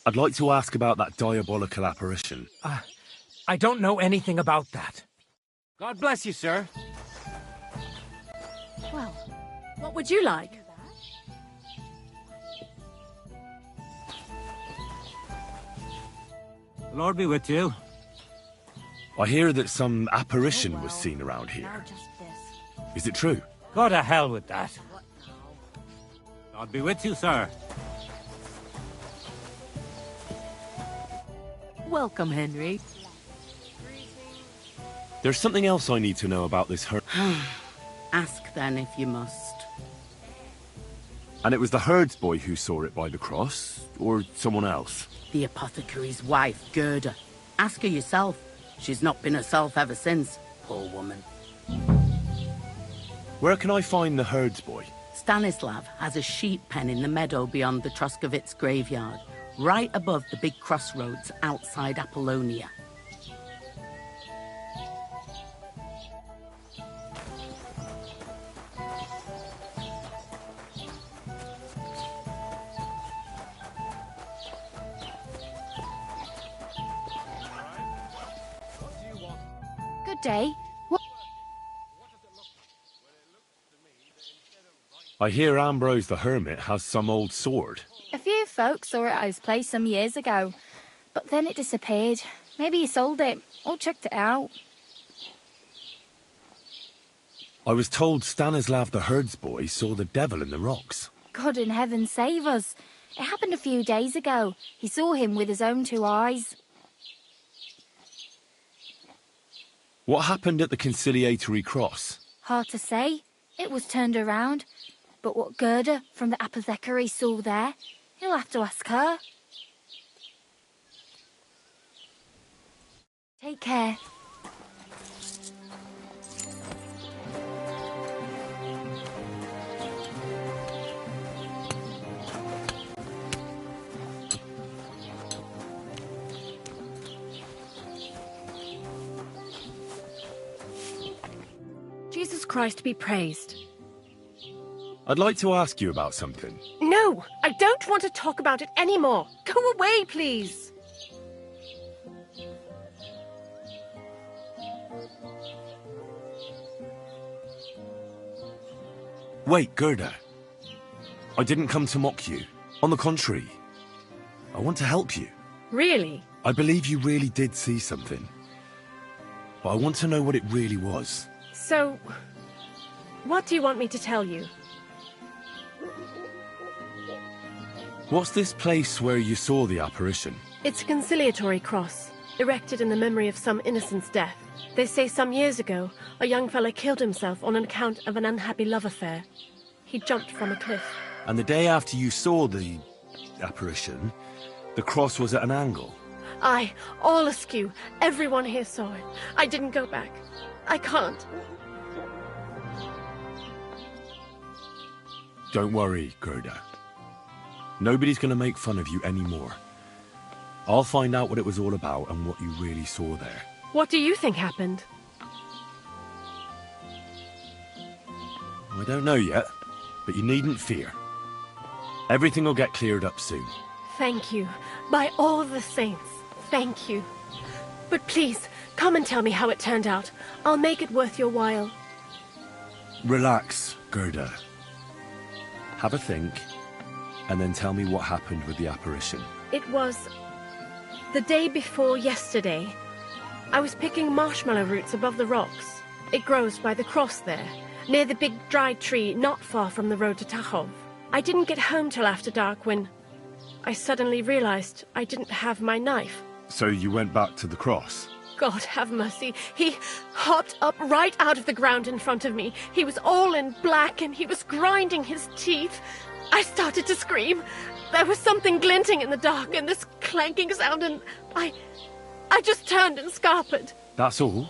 I'd like to ask about that diabolical apparition. I don't know anything about that. God bless you, sir. Well, what would you like? The Lord be with you. I hear that some apparition was seen around here. Is it true? Go to hell with that. God be with you, sir. Welcome, Henry. There's something else I need to know about this Ask then if you must. And it was the herds boy who saw it by the cross, or someone else? The apothecary's wife, Gerda. Ask her yourself. She's not been herself ever since, poor woman. Where can I find the herds boy? Stanislav has a sheep pen in the meadow beyond the Troskovitz graveyard, right above the big crossroads outside Apollonia. Good day. I hear Ambrose the Hermit has some old sword. A few folks saw it at his place some years ago, but then it disappeared. Maybe he sold it, or checked it out. I was told Stanislav the herds boy saw the devil in the rocks. God in heaven save us. It happened a few days ago. He saw him with his own 2 eyes. What happened at the conciliatory cross? Hard to say. It was turned around. But what Gerda from the apothecary saw there, you'll have to ask her. Take care. Jesus Christ be praised. I'd like to ask you about something. No, I don't want to talk about it anymore. Go away, please. Wait, Gerda. I didn't come to mock you. On the contrary, I want to help you. Really? I believe you really did see something. But I want to know what it really was. So, what do you want me to tell you? What's this place where you saw the apparition? It's a conciliatory cross, erected in the memory of some innocent's death. They say some years ago, a young fellow killed himself on account of an unhappy love affair. He jumped from a cliff. And the day after you saw the apparition, the cross was at an angle. Aye, all askew. Everyone here saw it. I didn't go back. I can't. Don't worry, Gerda. Nobody's going to make fun of you anymore. I'll find out what it was all about and what you really saw there. What do you think happened? I don't know yet, but you needn't fear. Everything will get cleared up soon. Thank you. By all the saints, thank you. But please, come and tell me how it turned out. I'll make it worth your while. Relax, Gerda. Have a think, and then tell me what happened with the apparition. It was the day before yesterday. I was picking marshmallow roots above the rocks. It grows by the cross there, near the big dried tree not far from the road to Tachov. I didn't get home till after dark when I suddenly realized I didn't have my knife. So you went back to the cross? God have mercy. He hopped up right out of the ground in front of me. He was all in black and he was grinding his teeth. I started to scream. There was something glinting in the dark and this clanking sound and I just turned and scarpered. That's all?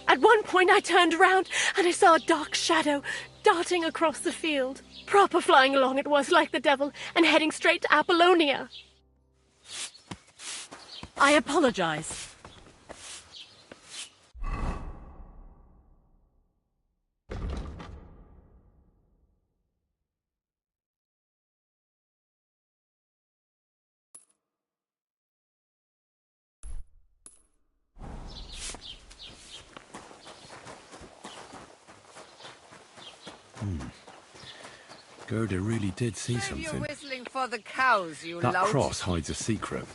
At one point I turned around and I saw a dark shadow darting across the field. Proper flying along it was, like the devil, and heading straight to Apollonia. I apologize. Gerda really did see You're something. whistling for the cows, you That lout. cross hides a secret.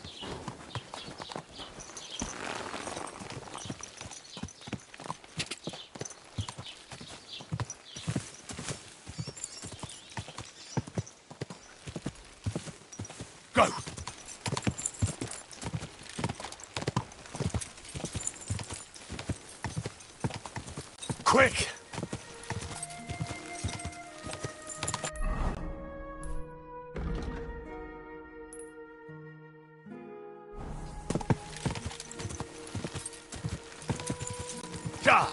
Go! Quick! Die!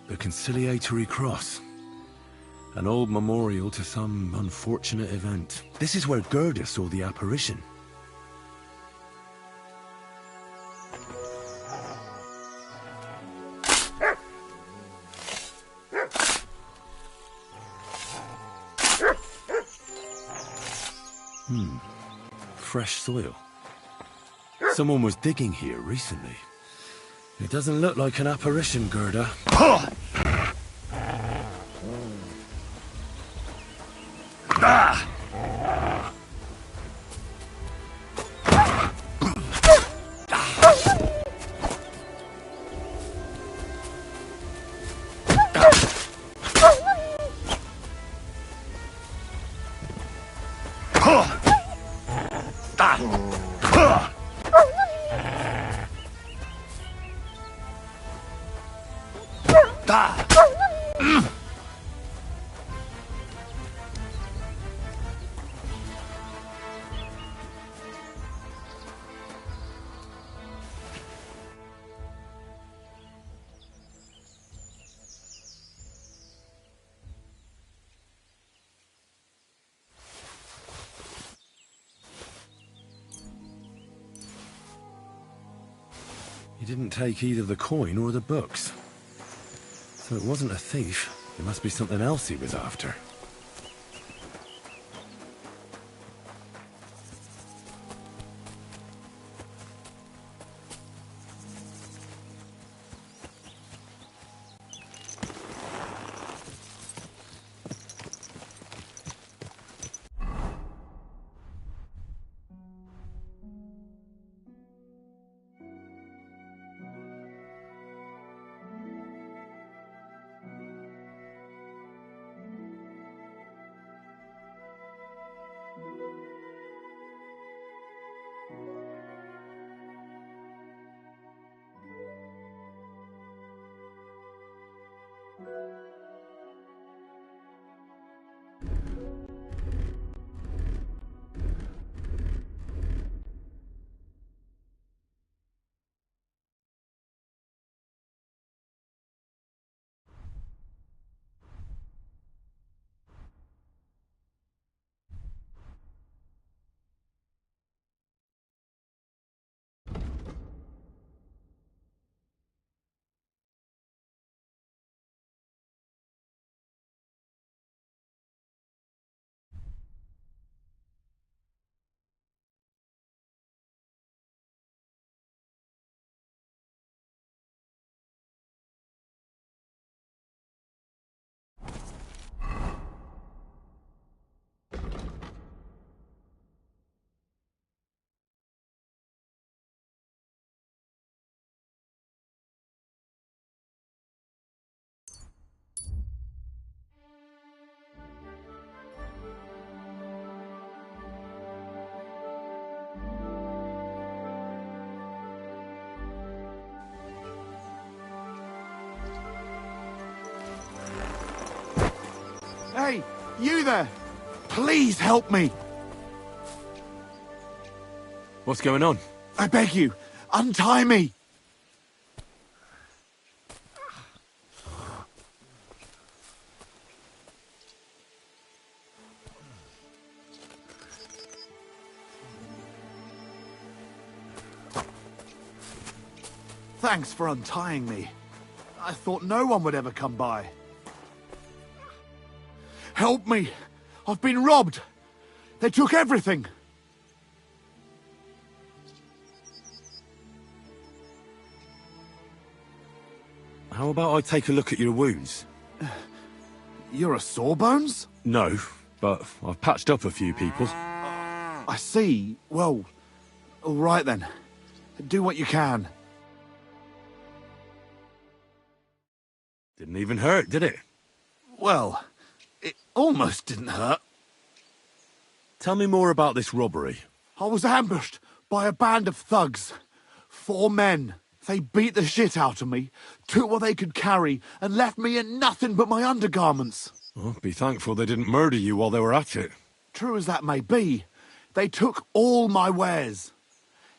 The conciliatory cross. An old memorial to some unfortunate event. This is where Gerda saw the apparition. Fresh soil. Someone was digging here recently. It doesn't look like an apparition, Gerda. He didn't take either the coin or the books. So it wasn't a thief. It must be something else he was after. Hey, you there! Please help me! What's going on? I beg you, untie me! Thanks for untying me. I thought no one would ever come by. Help me! I've been robbed! They took everything! How about I take a look at your wounds? You're a Sawbones? No, but I've patched up a few people. I see. Well, all right then. Do what you can. Didn't even hurt, did it? Well, it almost didn't hurt. Tell me more about this robbery. I was ambushed by a band of thugs. 4 men. They beat the shit out of me, took what they could carry, and left me in nothing but my undergarments. Oh, be thankful they didn't murder you while they were at it. True as that may be, they took all my wares.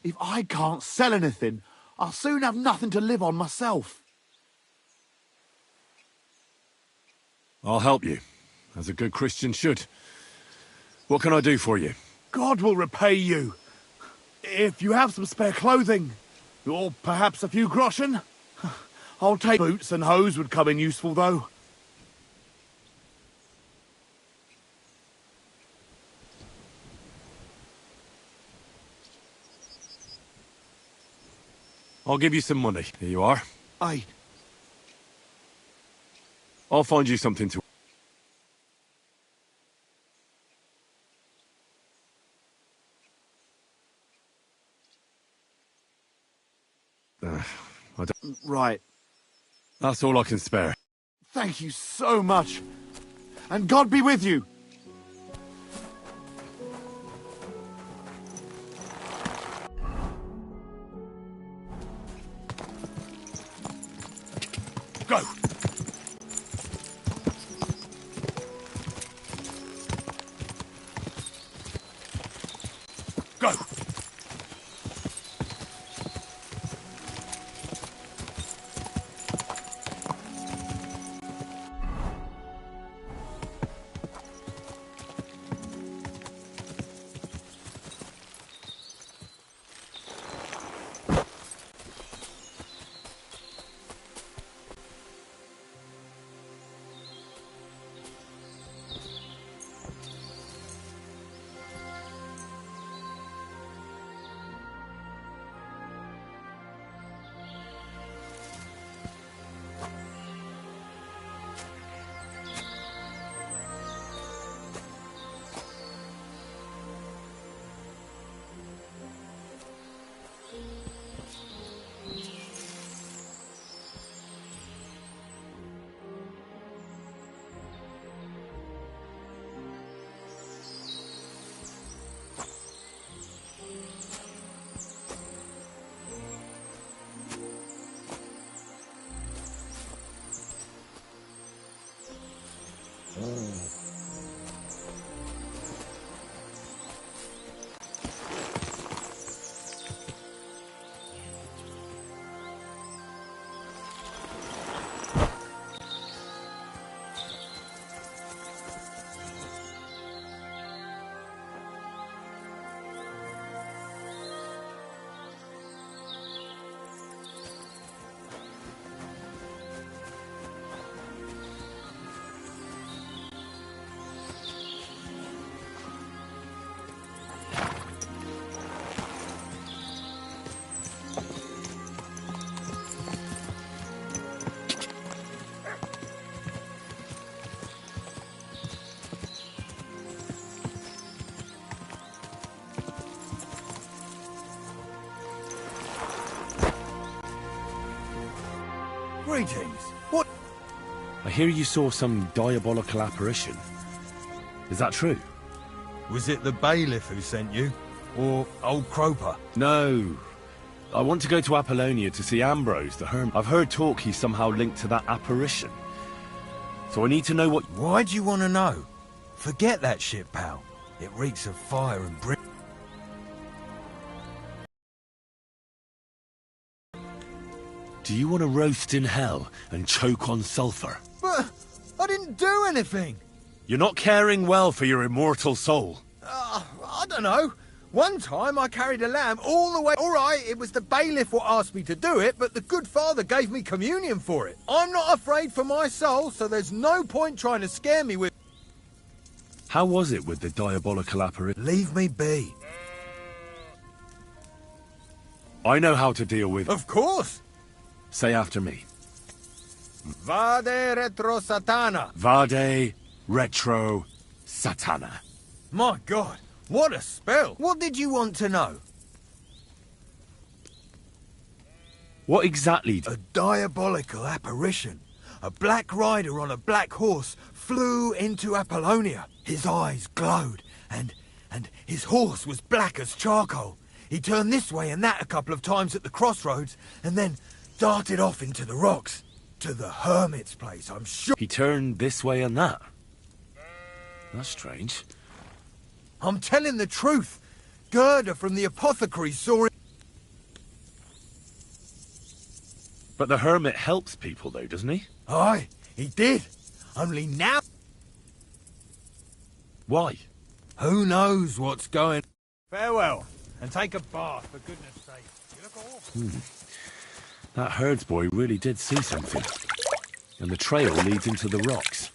If I can't sell anything, I'll soon have nothing to live on myself. I'll help you, as a good Christian should. What can I do for you? God will repay you. If you have some spare clothing, or perhaps a few groschen. I'll take boots and hose would come in useful, though. I'll give you some money. Here you are. I'll find you something to... I don't... Right. That's all I can spare. Thank you so much. And God be with you. Go! Go! Greetings. What? I hear you saw some diabolical apparition. Is that true? Was it the bailiff who sent you? Or old Croper? No. I want to go to Apollonia to see Ambrose, the Hermit. I've heard talk he's somehow linked to that apparition. So I need to know what... Why do you want to know? Forget that shit, pal. It reeks of fire and brim. Do you want to roast in hell and choke on sulphur? But I didn't do anything. You're not caring well for your immortal soul. I don't know. One time I carried a lamb all the way... All right, it was the bailiff what asked me to do it, but the good father gave me communion for it. I'm not afraid for my soul, so there's no point trying to scare me with... How was it with the diabolical apparition? Leave me be. I know how to deal with... Of course! Say after me. Vade retro satana. Vade retro satana. My God, what a spell! What did you want to know? What exactly... A diabolical apparition. A black rider on a black horse flew into Apollonia. His eyes glowed, and his horse was black as charcoal. He turned this way and that a couple of times at the crossroads, and then darted off into the rocks. To the Hermit's place, I'm sure. He turned this way and that? That's strange. I'm telling the truth. Gerda from the apothecary saw it. But the Hermit helps people, though, doesn't he? Aye, he did. Only now... Why? Who knows what's going... Farewell, and take a bath, for goodness sake. You look awful. That herdsboy really did see something. And the trail leads into the rocks.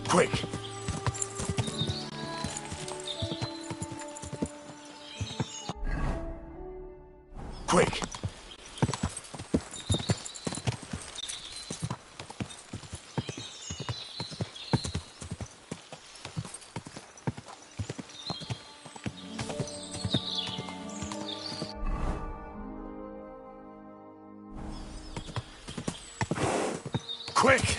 Quick! Quick! Quick!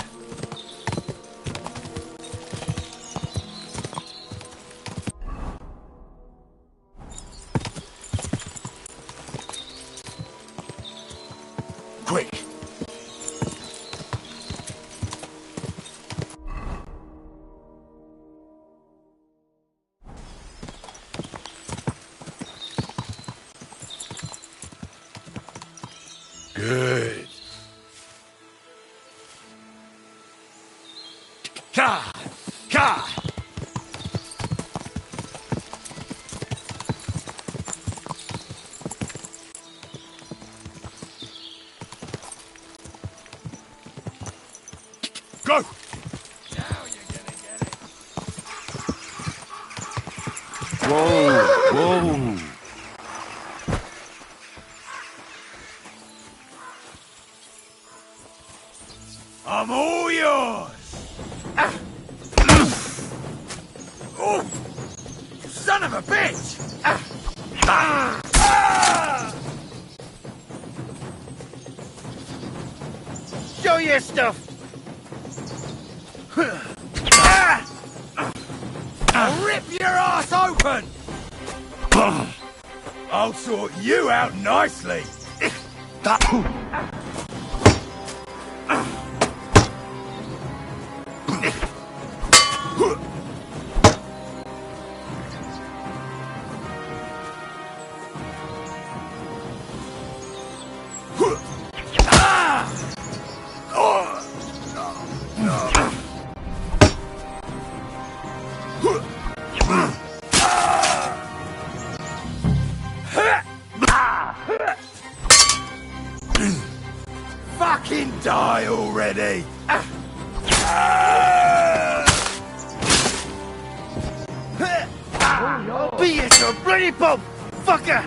Quick! Good. Ka! Ka! Go! Now you're gonna get it. Whoa! Whoa! I'm all yours! Oh! You son of a bitch! Show your stuff! I'll rip your ass open! I'll sort you out nicely! Fucking die already! Be it a bloody pop, fucker!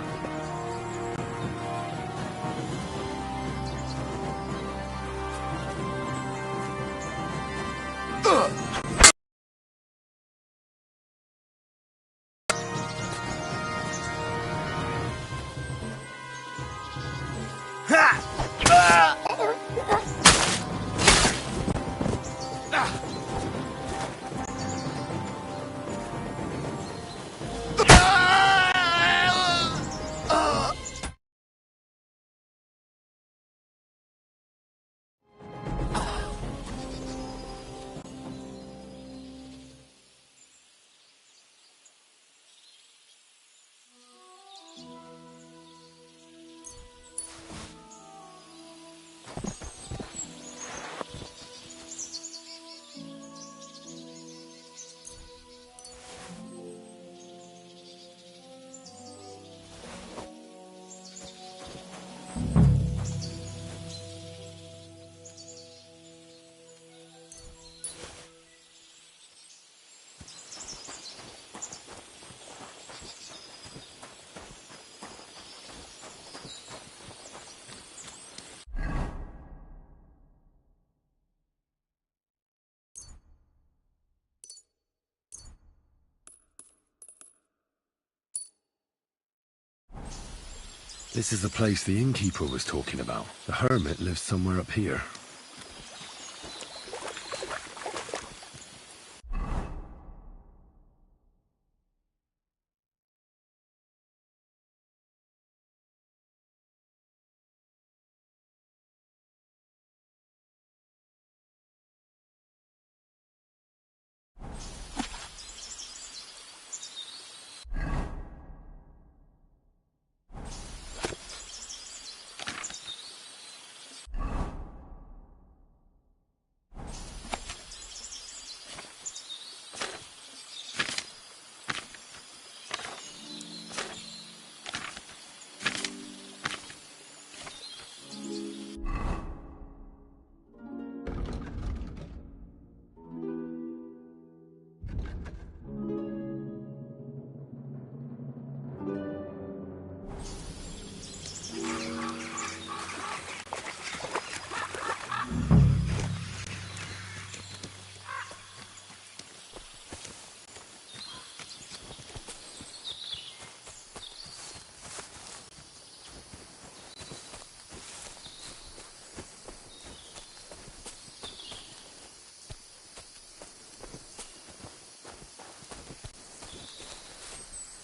This is the place the innkeeper was talking about. The hermit lives somewhere up here.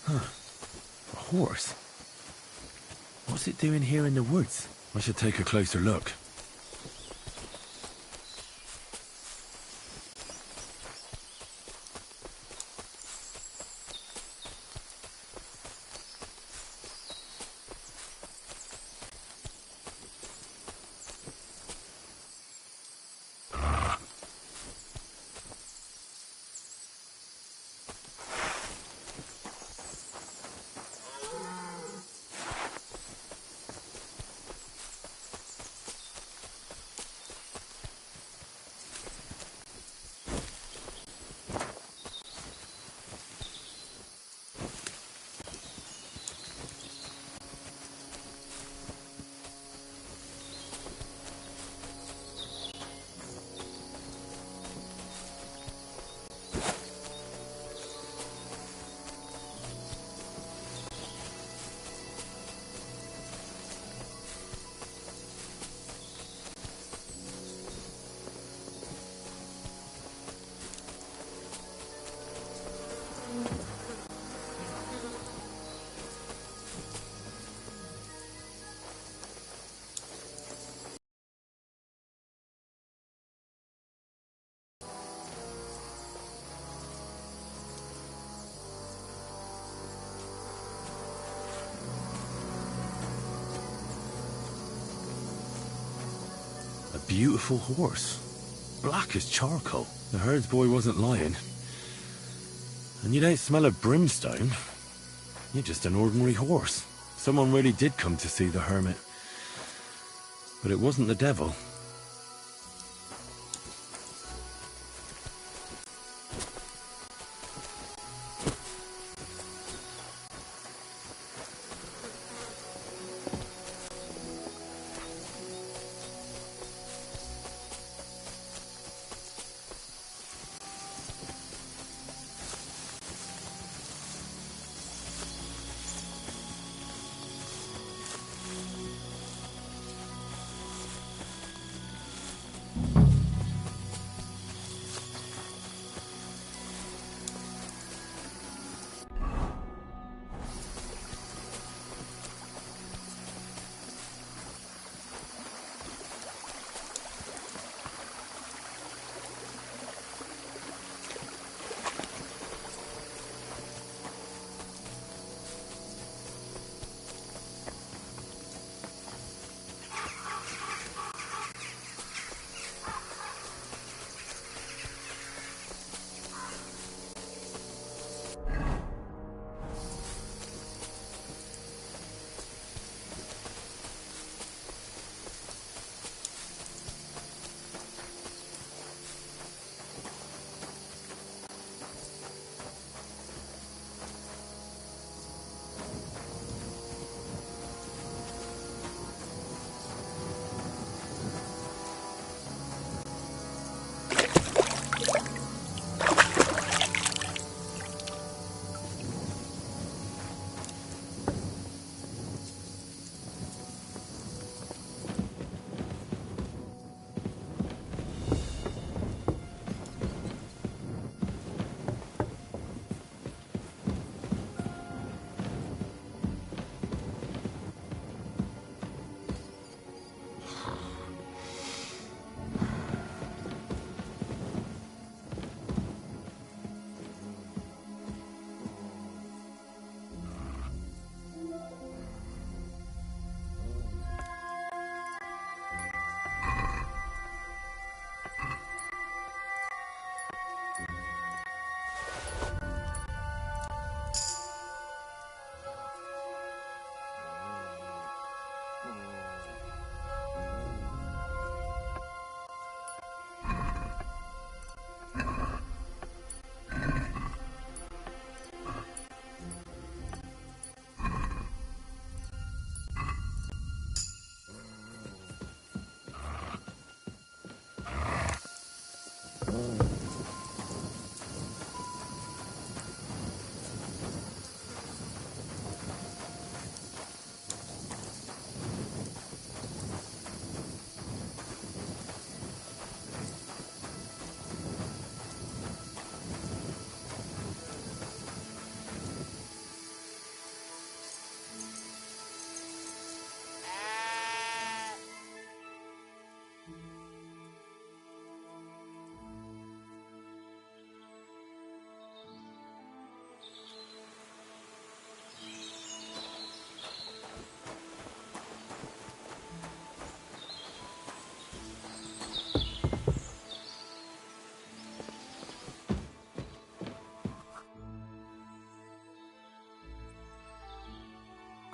A horse? What's it doing here in the woods? I should take a closer look. A beautiful horse. Black as charcoal. The herdsboy wasn't lying. And you don't smell of brimstone. You're just an ordinary horse. Someone really did come to see the hermit. But it wasn't the devil.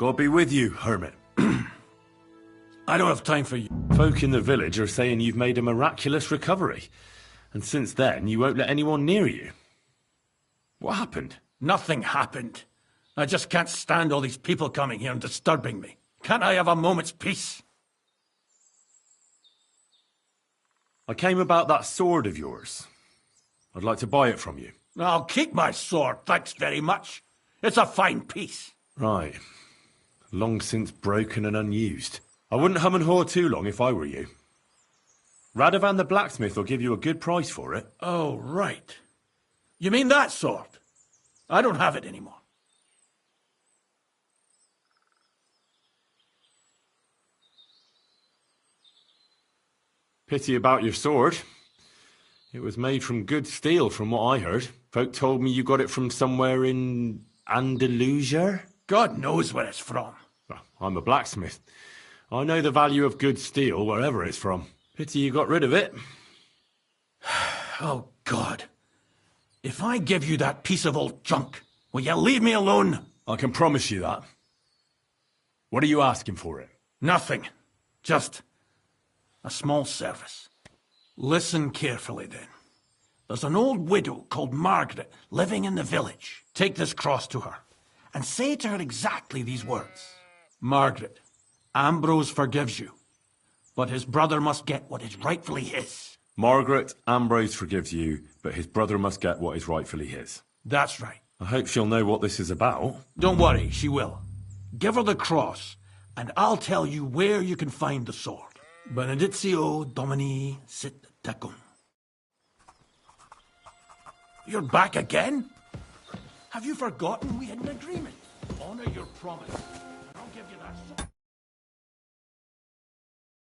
God be with you, Hermit. I don't have time for you. Folk in the village are saying you've made a miraculous recovery. And since then, you won't let anyone near you. What happened? Nothing happened. I just can't stand all these people coming here and disturbing me. Can't I have a moment's peace? I came about that sword of yours. I'd like to buy it from you. I'll keep my sword, thanks very much. It's a fine piece. Right. Long since broken and unused. I wouldn't hum and haw too long if I were you. Radovan the blacksmith will give you a good price for it. Oh, right. You mean that sword? I don't have it anymore. Pity about your sword. It was made from good steel, from what I heard. Folk told me you got it from somewhere in Andalusia. God knows where it's from. Well, I'm a blacksmith. I know the value of good steel wherever it's from. Pity you got rid of it. Oh, God. If I give you that piece of old junk, will you leave me alone? I can promise you that. What are you asking for it? Nothing. Just a small service. Listen carefully, then. There's an old widow called Margaret living in the village. Take this cross to her and say to her exactly these words. Margaret, Ambrose forgives you, but his brother must get what is rightfully his. Margaret, Ambrose forgives you, but his brother must get what is rightfully his. That's right. I hope she'll know what this is about. Don't worry, she will. Give her the cross, and I'll tell you where you can find the sword. Benedictio Domini sit tecum. You're back again? Have you forgotten we had an agreement? Honor your promise, and I'll give you that sword.